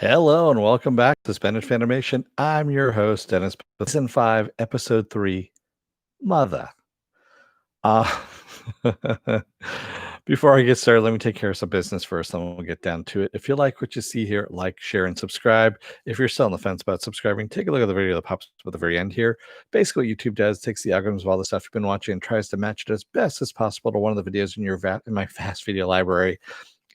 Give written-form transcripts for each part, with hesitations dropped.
Hello and welcome back to Spanish Fanimation. I'm your host, Dennis. Season 5, Episode 3, Mother. Uh, Before I get started, let me take care of some business first, then we'll get down to it. If you like what you see here, like, share, and subscribe. If you're still on the fence about subscribing, take a look at the video that pops up at the very end here. Basically, what YouTube does, takes the algorithms of all the stuff you've been watching and tries to match it as best as possible to one of the videos in my vast video library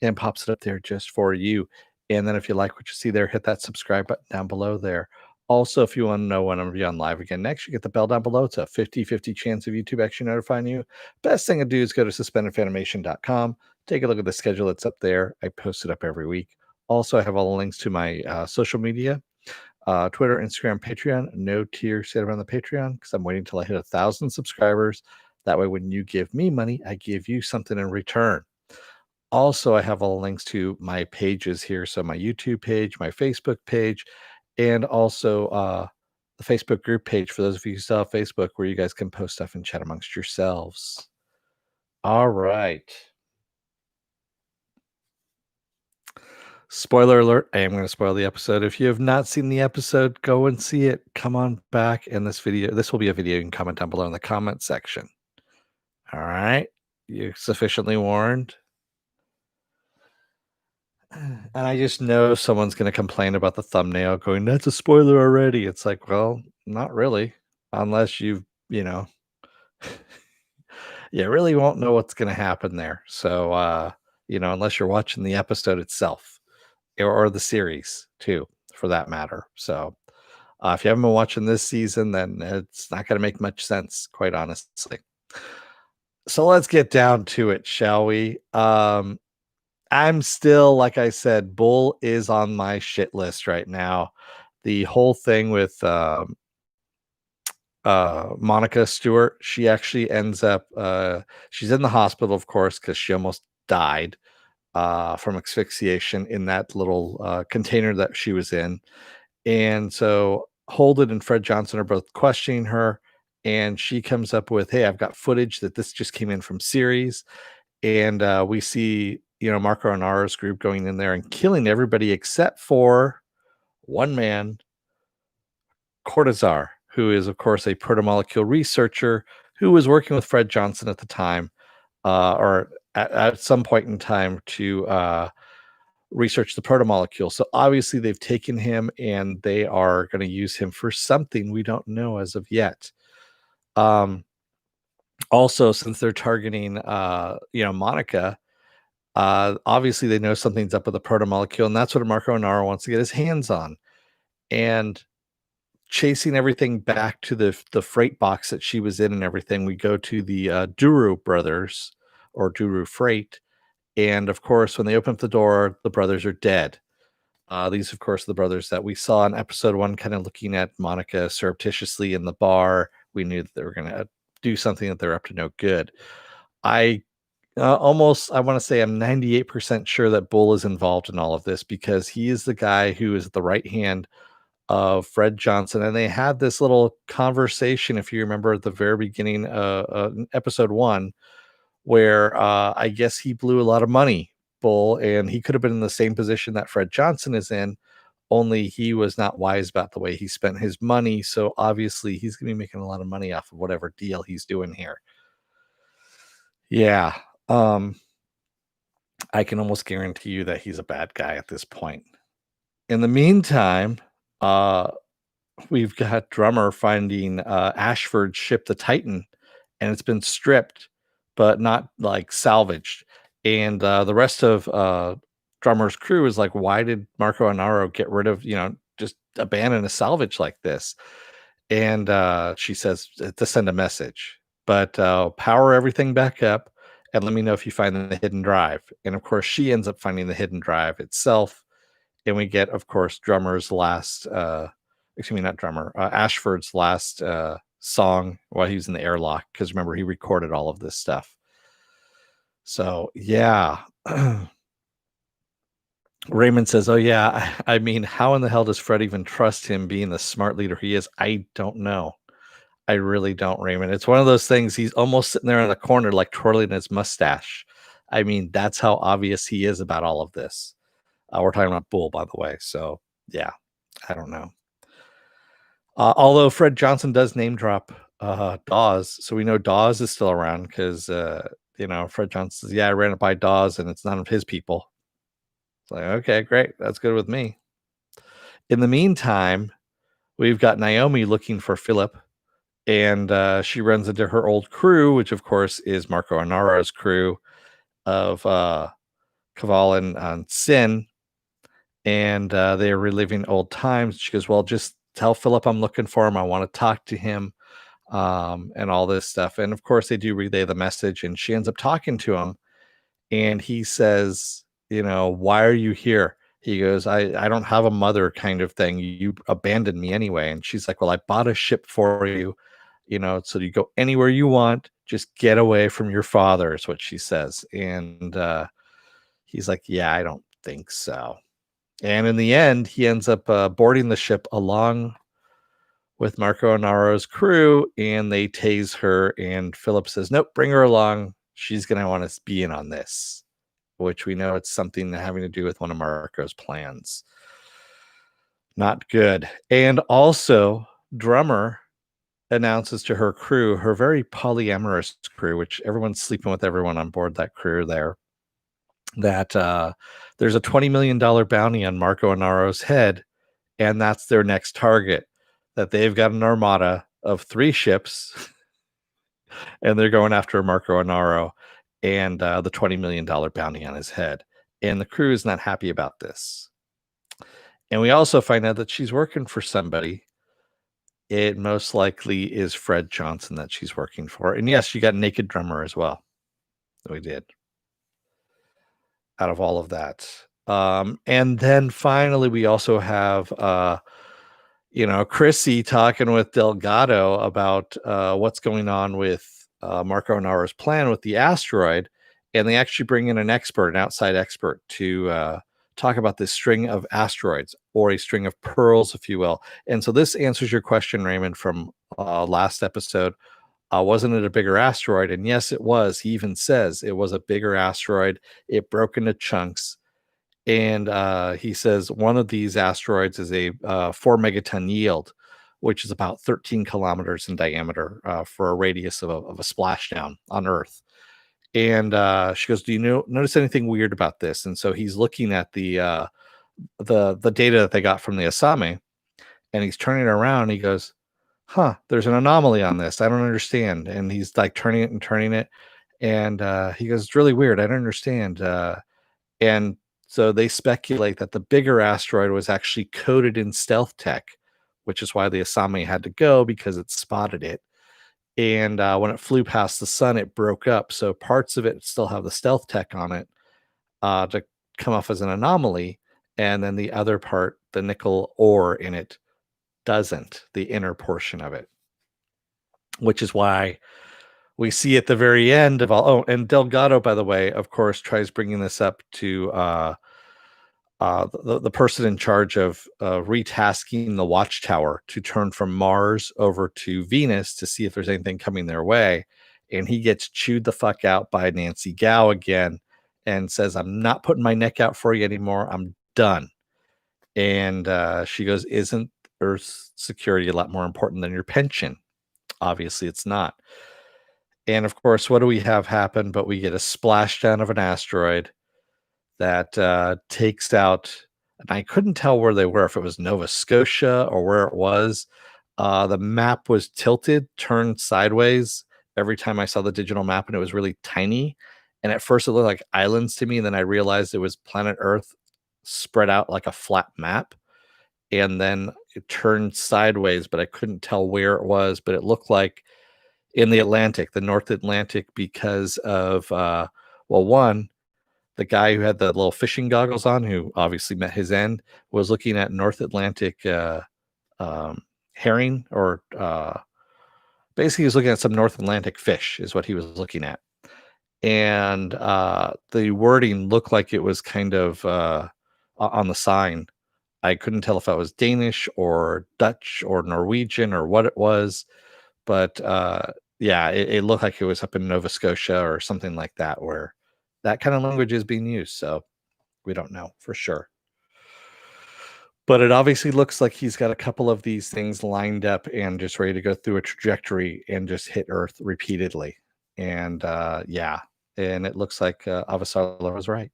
and pops it up there just for you. And then if you like what you see there, hit that subscribe button down below there. Also, if you want to know when I'm going to be on live again next, you get the bell down below. It's a 50-50 chance of YouTube actually notifying you. Best thing to do is go to suspendedfanimation.com. Take a look at the schedule that's up there. I post it up every week. Also, I have all the links to my social media, Twitter, Instagram, Patreon. No tier set around the Patreon because I'm waiting until I hit 1,000 subscribers. That way, when you give me money, I give you something in return. Also, I have all the links to my pages here. So my YouTube page, my Facebook page, and also the Facebook group page for those of you who still have Facebook where you guys can post stuff and chat amongst yourselves. All right. Spoiler alert, I am going to spoil the episode. If you have not seen the episode, go and see it. Come on back in this video. This will be a video you can comment down below in the comment section. All right. You're sufficiently warned. And I just know someone's going to complain about the thumbnail going, that's a spoiler already. It's like, well, not really, unless you really won't know what's going to happen there. So, unless you're watching the episode itself or the series too, for that matter. So, if you haven't been watching this season, then it's not going to make much sense, quite honestly. So let's get down to it, shall we? I'm still, like I said, Bull is on my shit list right now. The whole thing with Monica Stewart, she actually ends up, she's in the hospital, of course, because she almost died from asphyxiation in that little container that she was in. And so Holden and Fred Johnson are both questioning her. And she comes up with, hey, I've got footage that this just came in from series. And we see, Marco Inaro's group going in there and killing everybody except for one man, Cortazar, who is, of course, a protomolecule researcher who was working with Fred Johnson at the time, or at some point in time to research the protomolecule. So obviously they've taken him and they are going to use him for something we don't know as of yet. Also, since they're targeting, Monica, obviously they know something's up with the protomolecule, and that's what Marco Inaro wants to get his hands on. And chasing everything back to the freight box that she was in and everything, we go to the Duru brothers or Duru Freight. And of course, when they open up the door, the brothers are dead. These, of course, are the brothers that we saw in episode 1, kind of looking at Monica surreptitiously in the bar. We knew that they were going to do something, that they're up to no good. I want to say I'm 98% sure that Bull is involved in all of this because he is the guy who is the right hand of Fred Johnson. And they had this little conversation, if you remember, at the very beginning, episode 1, where I guess he blew a lot of money, Bull, and he could have been in the same position that Fred Johnson is in, only he was not wise about the way he spent his money. So obviously he's going to be making a lot of money off of whatever deal he's doing here. Yeah. I can almost guarantee you that he's a bad guy at this point. In the meantime, we've got Drummer finding Ashford's ship, the Titan, and it's been stripped, but not like salvaged. And the rest of Drummer's crew is like, why did Marco Inaro get rid of, just abandon a salvage like this? And she says to send a message, but power everything back up and let me know if you find the hidden drive. And of course, she ends up finding the hidden drive itself. And we get, of course, Drummer's last, not Drummer, Ashford's last song while he was in the airlock. Because remember, he recorded all of this stuff. So, yeah. Raymond says, oh, yeah, I mean, how in the hell does Fred even trust him being the smart leader he is? I don't know. I really don't, Raymond. It's one of those things. He's almost sitting there in the corner, like twirling his mustache. I mean, that's how obvious he is about all of this. We're talking about Bull, by the way. So yeah, I don't know. Although Fred Johnson does name drop Dawes, so we know Dawes is still around because Fred Johnson says, "Yeah, I ran it by Dawes, and it's none of his people." It's like, okay, great, that's good with me. In the meantime, we've got Naomi looking for Philip, and she runs into her old crew, which of course is Marco Anaro's crew of Caval and Sin, and they are reliving old times. She goes, "Well, just tell Philip I'm looking for him. I want to talk to him." And all this stuff. And of course, they do relay the message, and she ends up talking to him. And he says, "Why are you here?" He goes, I don't have a mother, kind of thing. You abandoned me anyway. And she's like, "Well, I bought a ship for you, so you go anywhere you want. Just get away from your father," is what she says. And he's like, "Yeah, I don't think so." And in the end, he ends up boarding the ship along with Marco Anaro's crew, and they tase her. And Philip says, "Nope, bring her along. She's going to want to be in on this," which we know it's something having to do with one of Marco's plans. Not good. And also, Drummer announces to her crew, her very polyamorous crew, which everyone's sleeping with everyone on board that crew there, that there's a $20 million bounty on Marco Anaro's head, and that's their next target. That they've got an armada of 3 ships, and they're going after Marco Anaro and the $20 million bounty on his head. And the crew is not happy about this. And we also find out that she's working for somebody. It most likely is Fred Johnson that she's working for. And yes, she got Naked Drummer as well. We did. Out of all of that. And then finally, we also have Chrissy talking with Delgado about what's going on with Marco Anaro's plan with the asteroid. And they actually bring in an outside expert, to talk about this string of asteroids, or a string of pearls, if you will. And so this answers your question, Raymond, from last episode. Wasn't it a bigger asteroid? And yes, it was. He even says it was a bigger asteroid. It broke into chunks. And he says one of these asteroids is a 4 megaton yield, which is about 13 kilometers in diameter, for a radius of a splashdown on Earth. And she goes, "Do you notice anything weird about this?" And so he's looking at the data that they got from the Asame, and he's turning it around. And he goes, "Huh, there's an anomaly on this. I don't understand." And he's like turning it and turning it, and he goes, "It's really weird. I don't understand." And so they speculate that the bigger asteroid was actually coated in stealth tech, which is why the Asami had to go, because it spotted it. And when it flew past the sun, it broke up. So parts of it still have the stealth tech on it, to come off as an anomaly. And then the other part, the nickel ore in it, doesn't, the inner portion of it, which is why we see at the very end of all. Oh, and Delgado, by the way, of course, tries bringing this up to the person in charge of retasking the watchtower to turn from Mars over to Venus to see if there's anything coming their way. And he gets chewed the fuck out by Nancy Gao again, and says, "I'm not putting my neck out for you anymore. I'm done." And she goes, "Isn't Earth's security a lot more important than your pension?" Obviously, it's not. And of course, what do we have happen? But we get a splashdown of an asteroid that takes out, and I couldn't tell where they were, if it was Nova Scotia or where it was. The map was tilted, turned sideways every time I saw the digital map, and it was really tiny. And at first, it looked like islands to me. And then I realized it was planet Earth spread out like a flat map. And then it turned sideways, but I couldn't tell where it was. But it looked like in the Atlantic, the North Atlantic, because of, well, one, the guy who had the little fishing goggles on, who obviously met his end, was looking at North Atlantic herring, or basically he was looking at some North Atlantic fish, is what he was looking at. And the wording looked like it was kind of on the sign. I couldn't tell if that was Danish or Dutch or Norwegian or what it was, but yeah, it looked like it was up in Nova Scotia or something like that, where that kind of language is being used. So we don't know for sure. But it obviously looks like he's got a couple of these things lined up and just ready to go through a trajectory and just hit Earth repeatedly. And yeah, and it looks like Avasarala was right.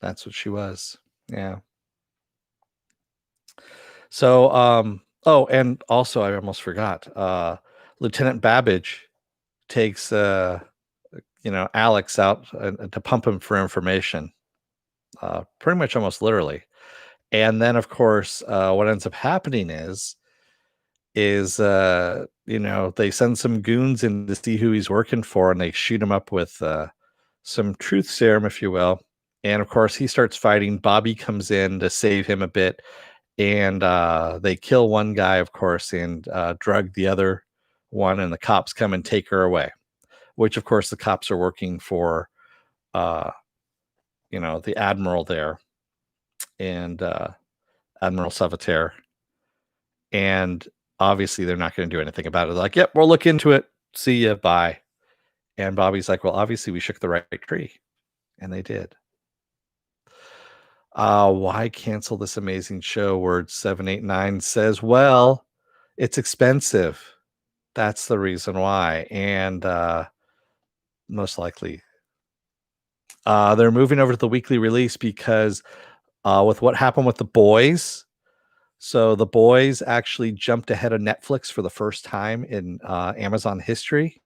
That's what she was. Yeah. So, oh, and also I almost forgot. Lieutenant Babbage takes Alex out to pump him for information. Pretty much almost literally. And then of course, what ends up happening is they send some goons in to see who he's working for, and they shoot him up with some truth serum, if you will. And of course, he starts fighting. Bobby comes in to save him a bit, and they kill one guy, of course, and drug the other one. And the cops come and take her away. Which, of course, the cops are working for, uh, the admiral there, and Admiral Savater. And obviously, they're not going to do anything about it. They're like, "Yep, we'll look into it. See ya, bye." And Bobby's like, "Well, obviously, we shook the right tree," and they did. Why cancel this amazing show? Word 789 says, "Well, it's expensive. That's the reason why." And most likely, they're moving over to the weekly release because with what happened with the boys. So the boys actually jumped ahead of Netflix for the first time in Amazon history,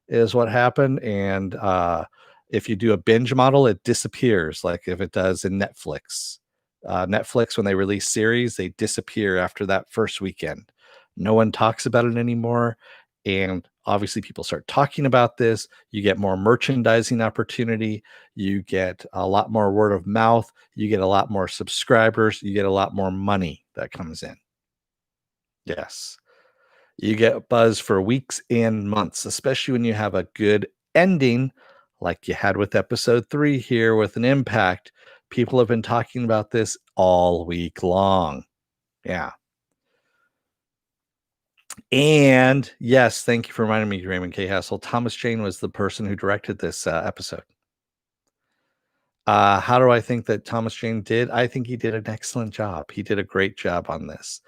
is what happened. And if you do a binge model, it disappears, like if it does in Netflix. Netflix, when they release series, they disappear after that first weekend. No one talks about it anymore. And obviously, people start talking about this. You get more merchandising opportunity. You get a lot more word of mouth. You get a lot more subscribers. You get a lot more money that comes in. Yes. You get buzz for weeks and months, especially when you have a good ending like you had with episode 3 here with an impact. People have been talking about this all week long. Yeah. And yes, thank you for reminding me, Raymond K. Hassel. Thomas Jane was the person who directed this episode. How do I think that Thomas Jane did? I think he did an excellent job. He did a great job on this.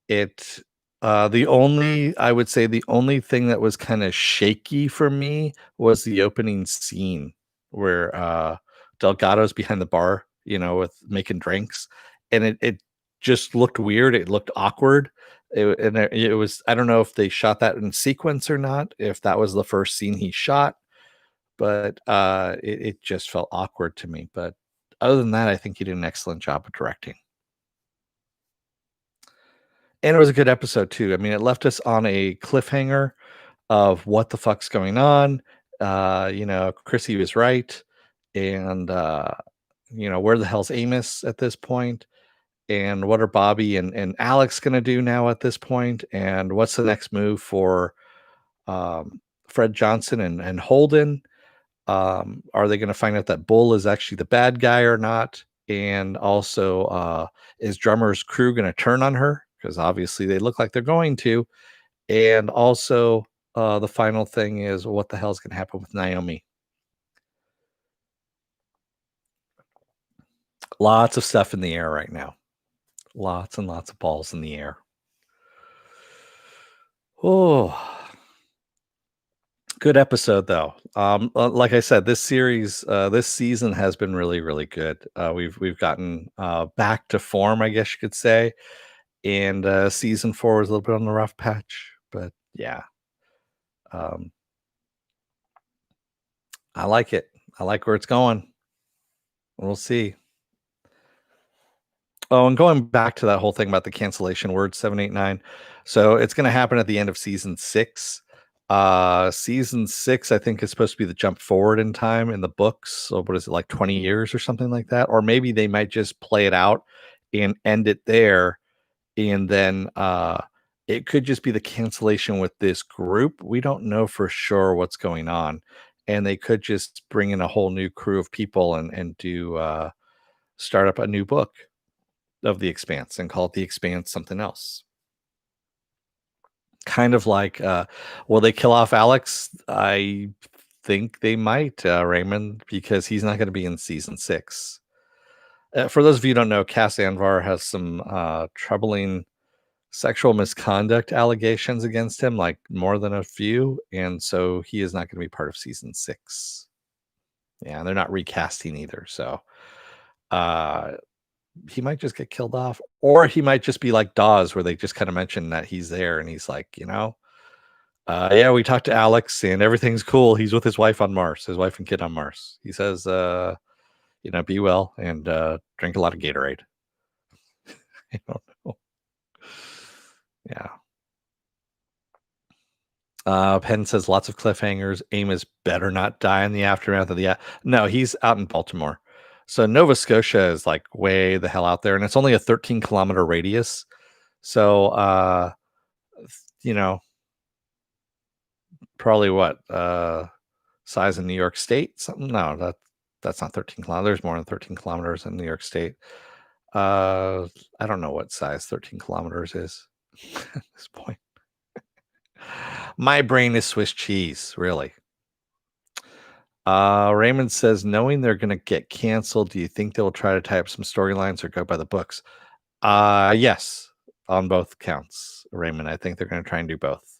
It the only I would say the only thing that was kinda shaky for me was the opening scene where, Delgado's behind the bar, with making drinks, and it just looked weird, it looked awkward, it was I don't know if they shot that in sequence or not, if that was the first scene he shot, but, it just felt awkward to me, but other than that, I think he did an excellent job of directing. And it was a good episode too. I mean, it left us on a cliffhanger of what the fuck's going on. Chrissy was right. And where the hell's Amos at this point? And what are Bobby and Alex gonna do now at this point? And what's the next move for Fred Johnson and Holden? Are they gonna find out that Bull is actually the bad guy or not? And also, is Drummer's crew gonna turn on her? Because obviously they look like they're going to. And also, the final thing is what the hell is gonna happen with Naomi? Lots of stuff in the air right now. Lots and lots of balls in the air. Oh, good episode though. Like I said, this season has been really, really good. We've gotten back to form, I guess you could say. And season 4 was a little bit on the rough patch, but yeah, um, I like it. I like where it's going. We'll see. Oh, and going back to that whole thing about the cancellation word 789. So it's going to happen at the end of season 6. Season 6, I think, is supposed to be the jump forward in time in the books. So what is it, like 20 years or something like that? Or maybe they might just play it out and end it there. And then it could just be the cancellation with this group. We don't know for sure what's going on. And they could just bring in a whole new crew of people and do start up a new book of the Expanse and call it the Expanse something else. Kind of like, will they kill off Alex? I think they might, Raymond, because he's not going to be in season 6. For those of you who don't know, Cass Anvar has some troubling sexual misconduct allegations against him, like more than a few, and so he is not going to be part of season 6. Yeah, and they're not recasting either, so uh, he might just get killed off, or he might just be like Dawes, where they just kind of mention that he's there, and he's like, yeah, we talked to Alex, and everything's cool. He's with his wife on Mars, his wife and kid on Mars. He says, be well and drink a lot of Gatorade. I don't know. Yeah. Penn says lots of cliffhangers. Amos better not die in the aftermath of the. No, he's out in Baltimore. So Nova Scotia is like way the hell out there, and it's only a 13-kilometer radius. So, you know, probably what size in New York State? Something? No, that's not 13 kilometers. There's more than 13 kilometers in New York State. I don't know what size 13 kilometers is at this point. My brain is Swiss cheese, really. Raymond says, knowing they're going to get canceled, do you think they'll try to tie up some storylines or go by the books? Yes, on both counts, Raymond. I think they're going to try and do both.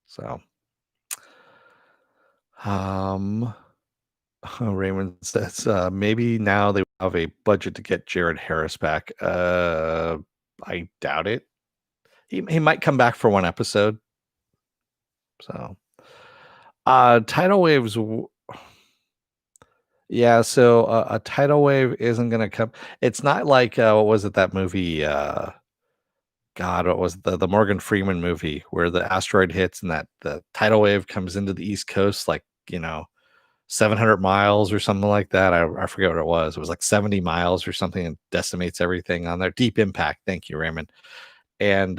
So, Raymond says, maybe now they have a budget to get Jared Harris back. I doubt it. He might come back for one episode. So, tidal waves. Yeah, so a tidal wave isn't going to come. It's not like what was it, that movie? God, what was the Morgan Freeman movie where the asteroid hits and that the tidal wave comes into the East Coast, like 700 miles or something like that. I forget what it was. It was like 70 miles or something, and decimates everything on there. Deep Impact. Thank you, Raymond. And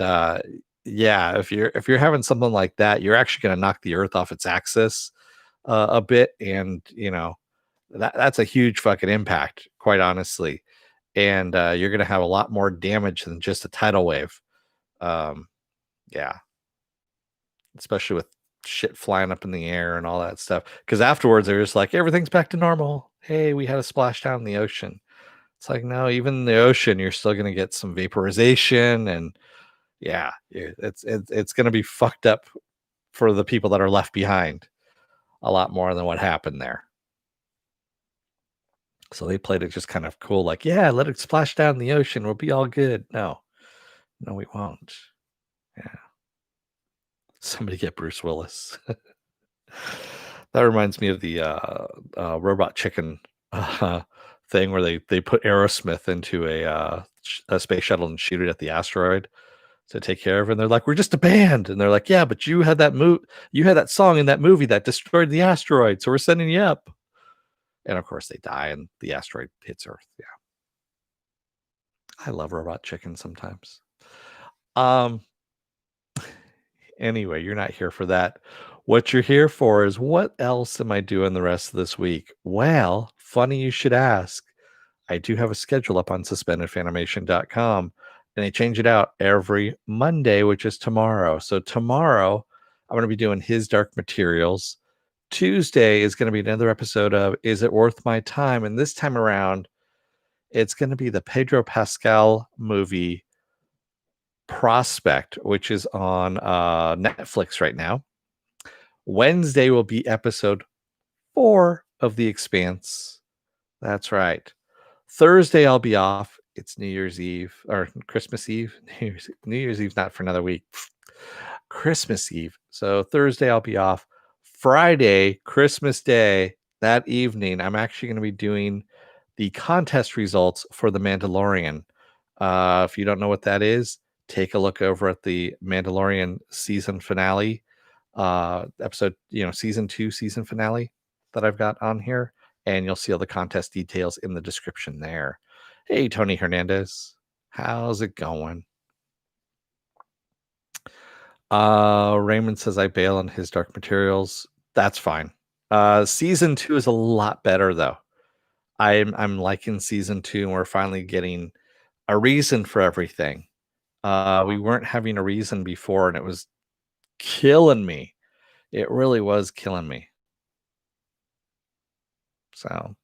yeah, if you're having something like that, you're actually going to knock the Earth off its axis a bit, and that's a huge fucking impact, quite honestly. And you're going to have a lot more damage than just a tidal wave. Yeah, especially with shit flying up in the air and all that stuff. Because afterwards, they're just like, everything's back to normal. Hey, we had a splashdown in the ocean. It's like, no, even in the ocean, you're still going to get some vaporization, and yeah, it's going to be fucked up for the people that are left behind a lot more than what happened there. So they played it just kind of cool, like, yeah, let it splash down in the ocean. We'll be all good. No, we won't. Yeah. Somebody get Bruce Willis. That reminds me of the Robot Chicken thing where they put Aerosmith into a space shuttle and shoot it at the asteroid to take care of it. And they're like, we're just a band. And they're like, yeah, but you had that song in that movie that destroyed the asteroid. So we're sending you up. And of course they die and the asteroid hits Earth. Yeah. I love Robot Chicken sometimes. Anyway, you're not here for that. What you're here for is, what else am I doing the rest of this week? Well, funny you should ask. I do have a schedule up on suspendedfanimation.com, and they change it out every Monday, which is tomorrow. So tomorrow, I'm going to be doing His Dark Materials. Tuesday is going to be another episode of Is It Worth My Time? And this time around, it's going to be the Pedro Pascal movie Prospect, which is on Netflix right now. Wednesday will be episode 4 of The Expanse. That's right. Thursday I'll be off. It's New Year's Eve or Christmas Eve. New Year's Eve's not for another week. Christmas Eve. So Thursday I'll be off. Friday, Christmas Day, that evening, I'm actually going to be doing the contest results for The Mandalorian. If you don't know what that is, take a look over at the Mandalorian season finale episode, season 2 season finale that I've got on here, and you'll see all the contest details in the description there. Hey, Tony Hernandez, how's it going? Raymond says I bail on His Dark Materials. That's fine. Season 2 is a lot better though. I'm liking season 2, and we're finally getting a reason for everything. We weren't having a reason before, and it was killing me. It really was killing me. So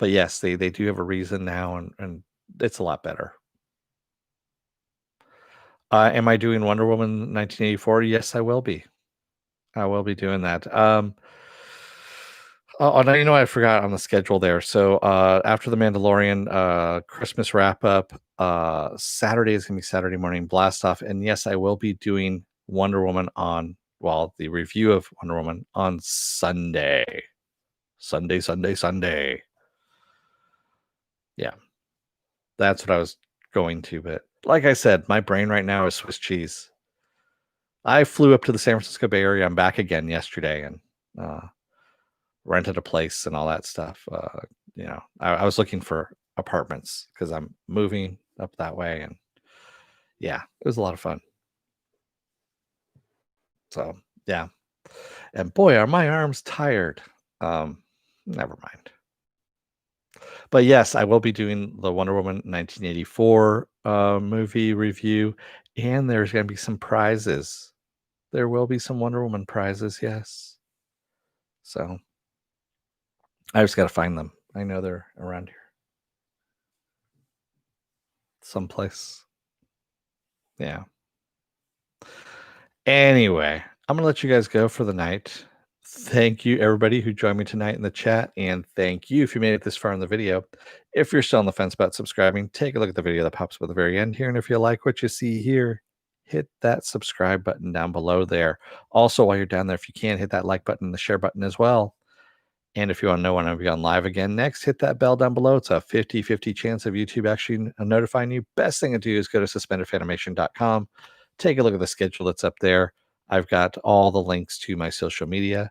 But yes, they do have a reason now, and it's a lot better. Am I doing Wonder Woman 1984? Yes, I will be. I will be doing that. Oh, now you know what I forgot on the schedule there. So after the Mandalorian Christmas wrap up, Saturday is gonna be Saturday morning blast off. And yes, I will be doing Wonder Woman on the review of Wonder Woman on Sunday. Sunday. Yeah, that's what I was going to, but like I said, my brain right now is Swiss cheese. I flew up to the San Francisco Bay Area. I'm back again yesterday and uh rented a place and all that stuff. I was looking for apartments because I'm moving up that way, and yeah, it was a lot of fun. So yeah, and boy, are my arms tired. Never mind. But yes, I will be doing the Wonder Woman 1984 movie review, and there's going to be some prizes. There will be some Wonder Woman prizes, yes. So I just got to find them. I know they're around here someplace. Yeah. Anyway, I'm gonna let you guys go for the night. Thank you, everybody who joined me tonight in the chat, and thank you if you made it this far in the video. If you're still on the fence about subscribing, take a look at the video that pops up at the very end here, and if you like what you see here, hit that subscribe button down below there. Also, while you're down there, if you can, hit that like button and the share button as well. And if you want to know when I'll be on live again next, hit that bell down below. It's a 50-50 chance of YouTube actually notifying you. Best thing to do is go to suspendedfanimation.com. Take a look at the schedule that's up there. I've got all the links to my social media,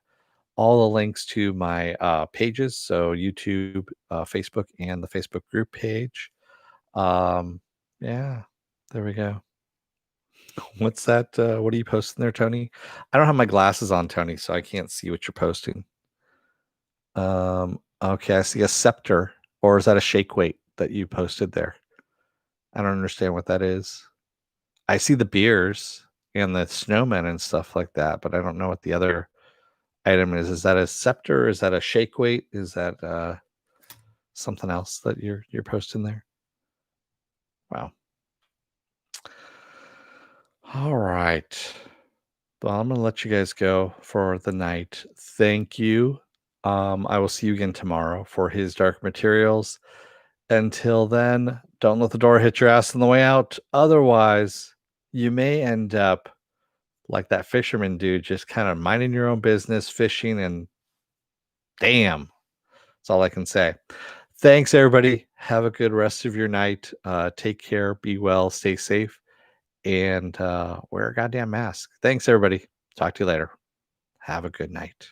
all the links to my pages. So YouTube, Facebook, and the Facebook group page. Yeah, there we go. What's that? What are you posting there, Tony? I don't have my glasses on, Tony, so I can't see what you're posting. Okay, I see a scepter, or is that a shake weight that you posted there? I don't understand what that is. I see the beers and the snowmen and stuff like that, but I don't know what the other item is. Is that a scepter? Is that a shake weight? Is that something else that you're posting there? Wow. All right. Well, I'm gonna let you guys go for the night. Thank you. I will see you again tomorrow for his Dark Materials. Until then, don't let the door hit your ass on the way out. Otherwise, you may end up like that fisherman dude, just kind of minding your own business, fishing, and damn, that's all I can say. Thanks, everybody. Have a good rest of your night. Take care, be well, stay safe, and wear a goddamn mask. Thanks, everybody. Talk to you later. Have a good night.